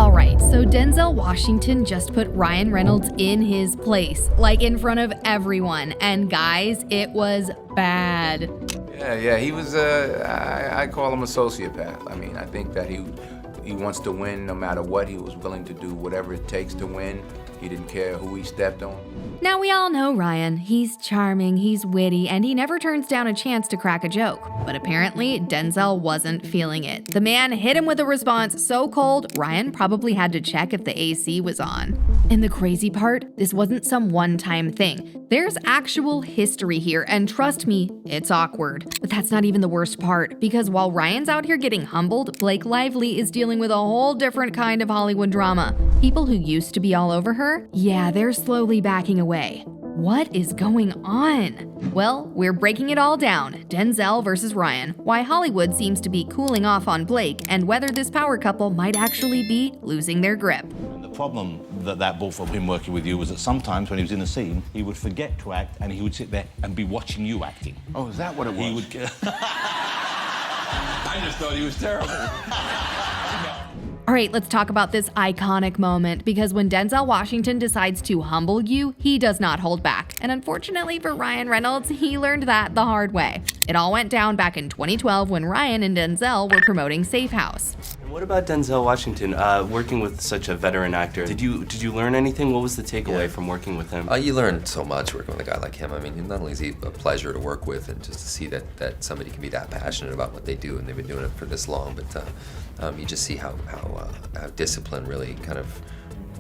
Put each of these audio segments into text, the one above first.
Alright, so Denzel Washington just put Ryan Reynolds in his place, like in front of everyone. And guys, it was bad. Yeah, he was, I call him a sociopath. I mean, I think that he wants to win no matter what. He was willing to do whatever it takes to win. He didn't care who he stepped on. Now we all know Ryan. He's charming, he's witty, and he never turns down a chance to crack a joke. But apparently, Denzel wasn't feeling it. The man hit him with a response so cold, Ryan probably had to check if the AC was on. And the crazy part, this wasn't some one-time thing. There's actual history here, and trust me, it's awkward. But that's not even the worst part, because while Ryan's out here getting humbled, Blake Lively is dealing with a whole different kind of Hollywood drama. People who used to be all over her, yeah, they're slowly backing away. What is going on? Well, we're breaking it all down. Denzel versus Ryan, why Hollywood seems to be cooling off on Blake, and whether this power couple might actually be losing their grip. The problem that brought from him working with you was that sometimes when he was in a scene, he would forget to act and he would sit there and be watching you acting. Oh, is that what it was? He would. I just thought he was terrible. All right, let's talk about this iconic moment, because when Denzel Washington decides to humble you, he does not hold back. And unfortunately for Ryan Reynolds, he learned that the hard way. It all went down back in 2012 when Ryan and Denzel were promoting Safe House. What about Denzel Washington, working with such a veteran actor? Did you learn anything? What was the takeaway from working with him? You learn so much working with a guy like him. I mean, not only is he a pleasure to work with, and just to see that somebody can be that passionate about what they do, and they've been doing it for this long, but you just see how discipline really kind of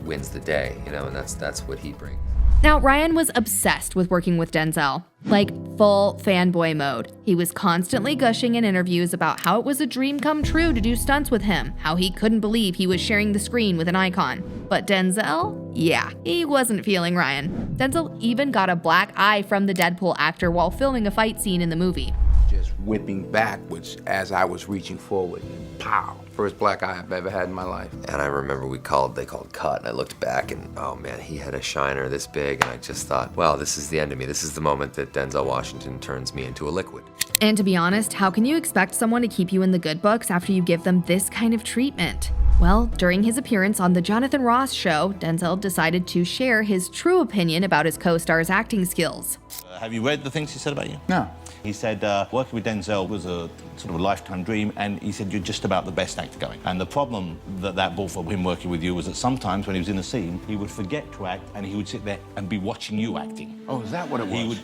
wins the day, you know, and that's what he brings. Now, Ryan was obsessed with working with Denzel, like full fanboy mode. He was constantly gushing in interviews about how it was a dream come true to do stunts with him, how he couldn't believe he was sharing the screen with an icon. But Denzel? Yeah, he wasn't feeling Ryan. Denzel even got a black eye from the Deadpool actor while filming a fight scene in the movie. Just whipping backwards as I was reaching forward. Pow! First black eye I've ever had in my life. And I remember they called cut, and I looked back and, oh man, he had a shiner this big, and I just thought, wow, this is the end of me. This is the moment that Denzel Washington turns me into a liquid. And to be honest, how can you expect someone to keep you in the good books after you give them this kind of treatment? Well, during his appearance on The Jonathan Ross Show, Denzel decided to share his true opinion about his co-star's acting skills. Have you read the things he said about you? No. He said working with Denzel was a sort of a lifetime dream, and he said you're just about the best actor going. And the problem that brought from him working with you was that sometimes when he was in a scene, he would forget to act and he would sit there and be watching you acting. Oh, is that what it was? He would.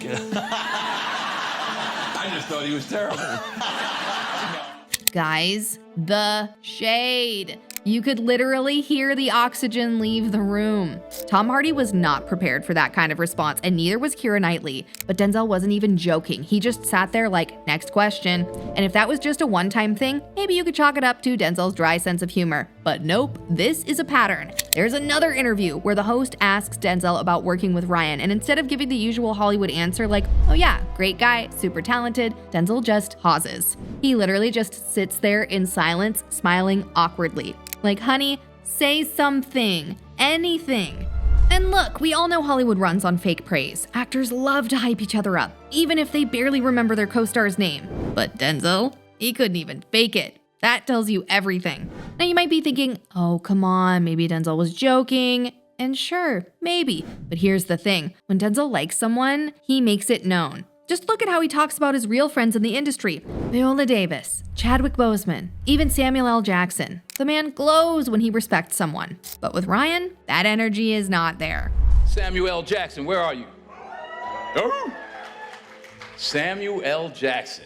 I just thought he was terrible. Guys, the shade. You could literally hear the oxygen leave the room. Tom Hardy was not prepared for that kind of response, and neither was Keira Knightley. But Denzel wasn't even joking. He just sat there like, next question. And if that was just a one-time thing, maybe you could chalk it up to Denzel's dry sense of humor. But nope, this is a pattern. There's another interview where the host asks Denzel about working with Ryan, and instead of giving the usual Hollywood answer like, oh yeah, great guy, super talented, Denzel just pauses. He literally just sits there in silence, smiling awkwardly. Like, honey, say something, anything. And look, we all know Hollywood runs on fake praise. Actors love to hype each other up, even if they barely remember their co-star's name. But Denzel, he couldn't even fake it. That tells you everything. Now you might be thinking, oh, come on, maybe Denzel was joking. And sure, maybe. But here's the thing. When Denzel likes someone, he makes it known. Just look at how he talks about his real friends in the industry. Viola Davis, Chadwick Boseman, even Samuel L. Jackson. The man glows when he respects someone. But with Ryan, that energy is not there. Samuel L. Jackson, where are you? Oh. Samuel L. Jackson.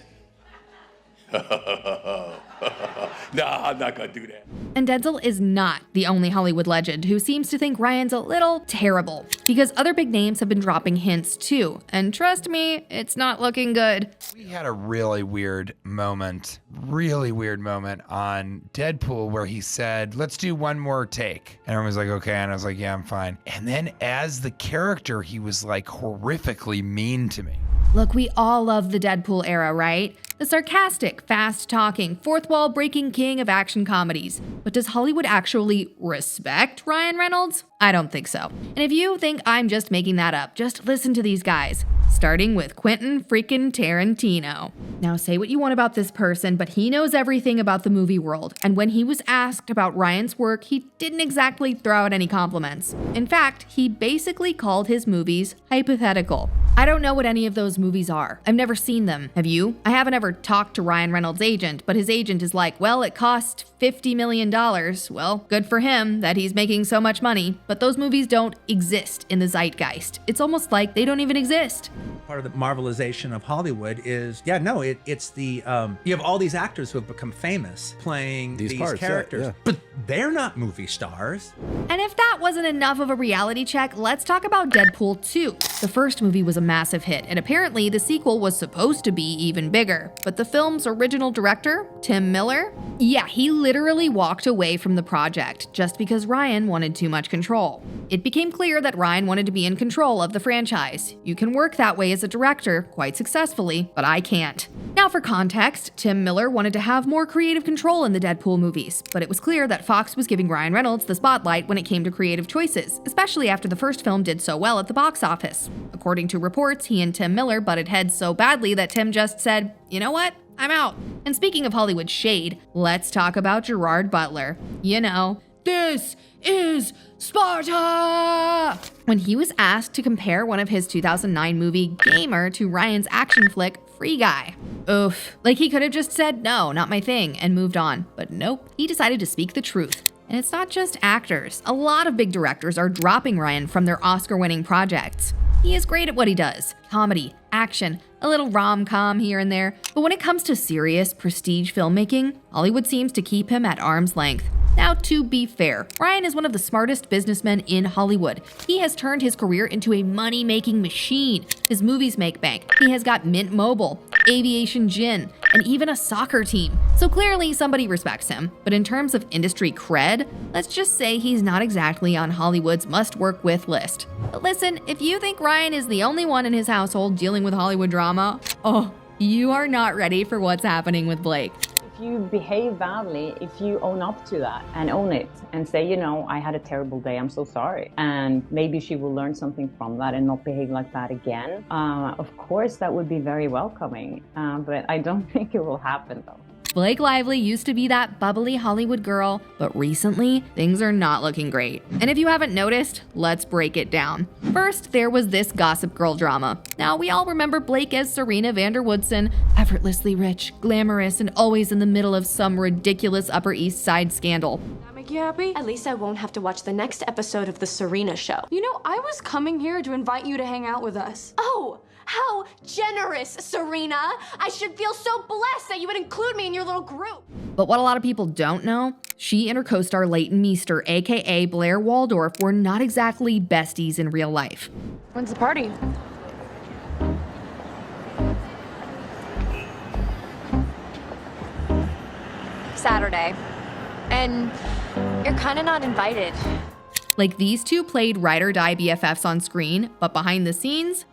Nah, I'm not gonna do that. And Denzel is not the only Hollywood legend who seems to think Ryan's a little terrible, because other big names have been dropping hints too. And trust me, it's not looking good. We had a really weird moment on Deadpool where he said, let's do one more take. And everyone was like, okay. And I was like, yeah, I'm fine. And then as the character, he was like horrifically mean to me. Look, we all love the Deadpool era, right? The sarcastic, fast-talking, fourth-wall-breaking king of action comedies. But does Hollywood actually respect Ryan Reynolds? I don't think so. And if you think I'm just making that up, just listen to these guys. starting with Quentin freaking Tarantino. Now say what you want about this person, but he knows everything about the movie world, and when he was asked about Ryan's work, he didn't exactly throw out any compliments. In fact, he basically called his movies hypothetical. I don't know what any of those movies are. I've never seen them. Have you? I haven't ever talked to Ryan Reynolds' agent, but his agent is like, well, it cost $50 million. Well, good for him that he's making so much money, but those movies don't exist in the zeitgeist. It's almost like they don't even exist. Part of the marvelization of Hollywood is, it's the, you have all these actors who have become famous playing these characters, but they're not movie stars. And if that wasn't enough of a reality check, let's talk about Deadpool 2. The first movie was a massive hit, and apparently the sequel was supposed to be even bigger. But the film's original director, Tim Miller, he literally walked away from the project just because Ryan wanted too much control. It became clear that Ryan wanted to be in control of the franchise. You can work that way as a director quite successfully, but I can't. Now for context, Tim Miller wanted to have more creative control in the Deadpool movies, but it was clear that Fox was giving Ryan Reynolds the spotlight when it came to creative choices, especially after the first film did so well at the box office. According to reports, he and Tim Miller butted heads so badly that Tim just said, you know what? I'm out. And speaking of Hollywood shade, let's talk about Gerard Butler. This is Sparta! When he was asked to compare one of his 2009 movie Gamer to Ryan's action flick Free Guy. Oof. Like he could have just said, no, not my thing, and moved on. But nope, he decided to speak the truth. And it's not just actors. A lot of big directors are dropping Ryan from their Oscar-winning projects. He is great at what he does. Comedy, action, a little rom-com here and there. But when it comes to serious, prestige filmmaking, Hollywood seems to keep him at arm's length. Now, to be fair, Ryan is one of the smartest businessmen in Hollywood. He has turned his career into a money-making machine. His movies make bank. He has got Mint Mobile, Aviation Gin, and even a soccer team. So clearly somebody respects him. But in terms of industry cred, let's just say he's not exactly on Hollywood's must-work-with list. But listen, if you think Ryan is the only one in his household dealing with Hollywood drama, you are not ready for what's happening with Blake. If you behave badly, if you own up to that and own it and say, I had a terrible day, I'm so sorry. And maybe she will learn something from that and not behave like that again. Of course, that would be very welcoming, but I don't think it will happen though. Blake Lively used to be that bubbly Hollywood girl, but recently, things are not looking great. And if you haven't noticed, let's break it down. First, there was this Gossip Girl drama. Now, we all remember Blake as Serena van der Woodsen, effortlessly rich, glamorous, and always in the middle of some ridiculous Upper East Side scandal. Make you happy? At least I won't have to watch the next episode of The Serena Show. I was coming here to invite you to hang out with us. Oh! How generous, Serena! I should feel so blessed that you would include me in your little group. But what a lot of people don't know, she and her co-star Leighton Meester, aka Blair Waldorf, were not exactly besties in real life. When's the party? Saturday. And you're kinda not invited. Like, these two played ride or die BFFs on screen, but behind the scenes,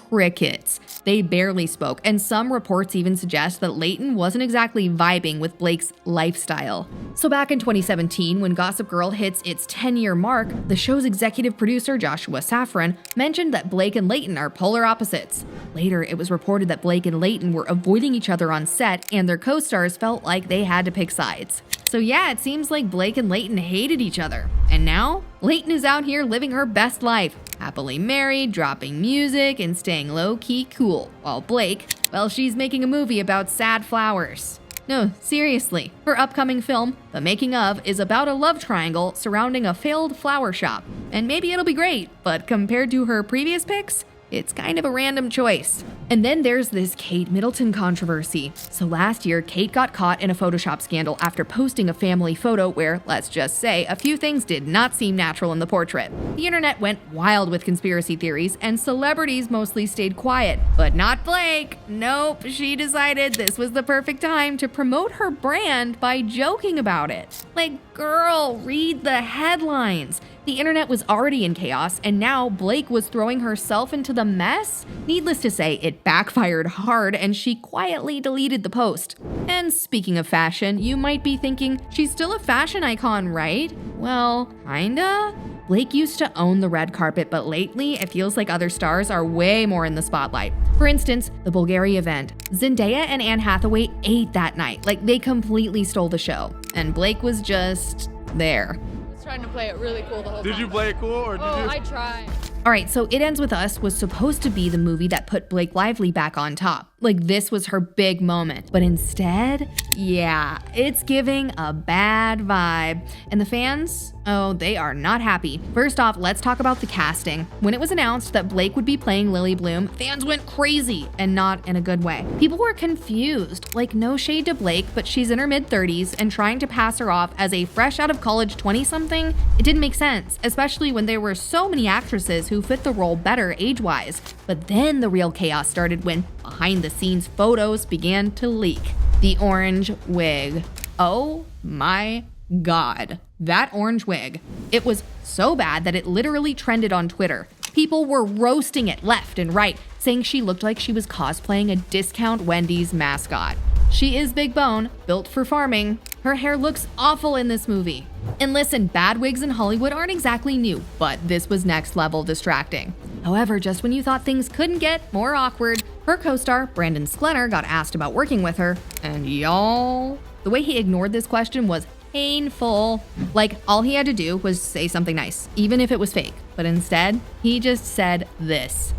crickets. They barely spoke, and some reports even suggest that Leighton wasn't exactly vibing with Blake's lifestyle. So back in 2017, when Gossip Girl hits its 10-year mark, the show's executive producer Joshua Safran mentioned that Blake and Leighton are polar opposites. Later, it was reported that Blake and Leighton were avoiding each other on set, and their co-stars felt like they had to pick sides. So it seems like Blake and Leighton hated each other. And now, Leighton is out here living her best life, happily married, dropping music, and staying low-key cool, while Blake, she's making a movie about sad flowers. No, seriously, her upcoming film, The Making of, is about a love triangle surrounding a failed flower shop. And maybe it'll be great, but compared to her previous picks, it's kind of a random choice. And then there's this Kate Middleton controversy. So last year, Kate got caught in a Photoshop scandal after posting a family photo where, let's just say, a few things did not seem natural in the portrait. The internet went wild with conspiracy theories, and celebrities mostly stayed quiet. But not Blake. Nope, she decided this was the perfect time to promote her brand by joking about it. Like, girl, read the headlines. The internet was already in chaos, and now Blake was throwing herself into the mess? Needless to say, it backfired hard, and she quietly deleted the post. And speaking of fashion, you might be thinking, she's still a fashion icon, right? Well, kinda. Blake used to own the red carpet, but lately it feels like other stars are way more in the spotlight. For instance, the Bulgaria event. Zendaya and Anne Hathaway ate that night, like they completely stole the show. And Blake was just there. I was trying to play it really cool the whole time. Did you play it cool or did you? Oh, I tried. All right, so It Ends With Us was supposed to be the movie that put Blake Lively back on top. Like this was her big moment. But instead, yeah, it's giving a bad vibe. And the fans, oh, they are not happy. First off, let's talk about the casting. When it was announced that Blake would be playing Lily Bloom, fans went crazy, and not in a good way. People were confused. Like, no shade to Blake, but she's in her mid-30s, and trying to pass her off as a fresh out of college 20-something, it didn't make sense, especially when there were so many actresses who fit the role better age-wise. But then the real chaos started when behind-the-scenes photos began to leak. The orange wig. Oh my God. That orange wig. It was so bad that it literally trended on Twitter. People were roasting it left and right, saying she looked like she was cosplaying a discount Wendy's mascot. She is big bone, built for farming. Her hair looks awful in this movie. And listen, bad wigs in Hollywood aren't exactly new, but this was next level distracting. However, just when you thought things couldn't get more awkward, her co-star, Brandon Sklenner, got asked about working with her, and y'all, the way he ignored this question was painful. Like, all he had to do was say something nice, even if it was fake. But instead, he just said this.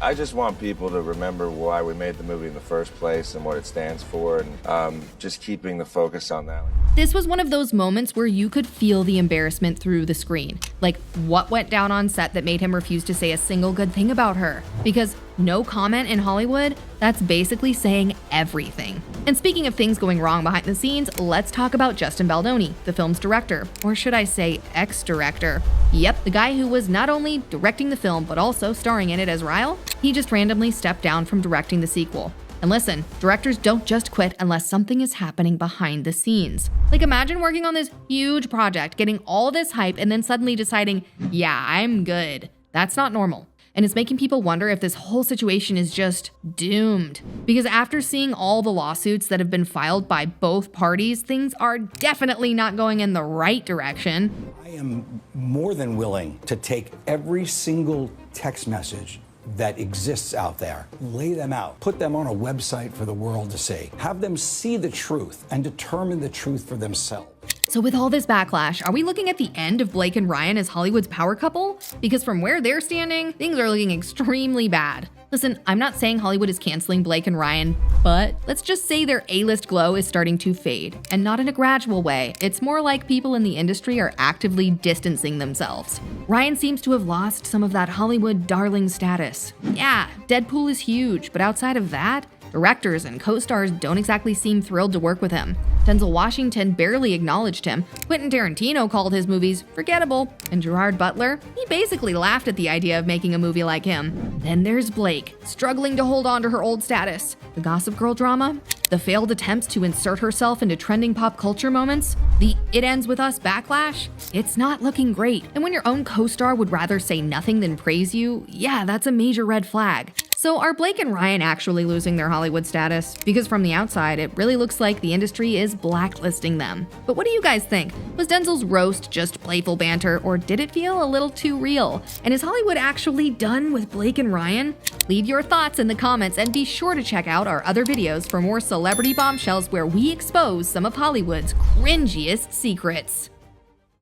I just want people to remember why we made the movie in the first place and what it stands for, and just keeping the focus on that. This was one of those moments where you could feel the embarrassment through the screen. Like, what went down on set that made him refuse to say a single good thing about her? Because no comment in Hollywood, that's basically saying everything. And speaking of things going wrong behind the scenes, let's talk about Justin Baldoni, the film's director, or should I say ex-director. Yep, the guy who was not only directing the film, but also starring in it as Ryle. He just randomly stepped down from directing the sequel. And listen, directors don't just quit unless something is happening behind the scenes. Like, imagine working on this huge project, getting all this hype, and then suddenly deciding, yeah, I'm good. That's not normal. And it's making people wonder if this whole situation is just doomed. Because after seeing all the lawsuits that have been filed by both parties, things are definitely not going in the right direction. I am more than willing to take every single text message that exists out there, lay them out, put them on a website for the world to see, have them see the truth and determine the truth for themselves. So with all this backlash, are we looking at the end of Blake and Ryan as Hollywood's power couple? Because from where they're standing, things are looking extremely bad. Listen, I'm not saying Hollywood is canceling Blake and Ryan, but let's just say their A-list glow is starting to fade, and not in a gradual way. It's more like people in the industry are actively distancing themselves. Ryan seems to have lost some of that Hollywood darling status. Yeah, Deadpool is huge, but outside of that, directors and co-stars don't exactly seem thrilled to work with him. Denzel Washington barely acknowledged him. Quentin Tarantino called his movies forgettable. And Gerard Butler, he basically laughed at the idea of making a movie like him. Then there's Blake, struggling to hold on to her old status. The Gossip Girl drama, the failed attempts to insert herself into trending pop culture moments, the It Ends With Us backlash. It's not looking great. And when your own co-star would rather say nothing than praise you, yeah, that's a major red flag. So are Blake and Ryan actually losing their Hollywood status? Because from the outside, it really looks like the industry is blacklisting them. But what do you guys think? Was Denzel's roast just playful banter, or did it feel a little too real? And is Hollywood actually done with Blake and Ryan? Leave your thoughts in the comments and be sure to check out our other videos for more celebrity bombshells where we expose some of Hollywood's cringiest secrets.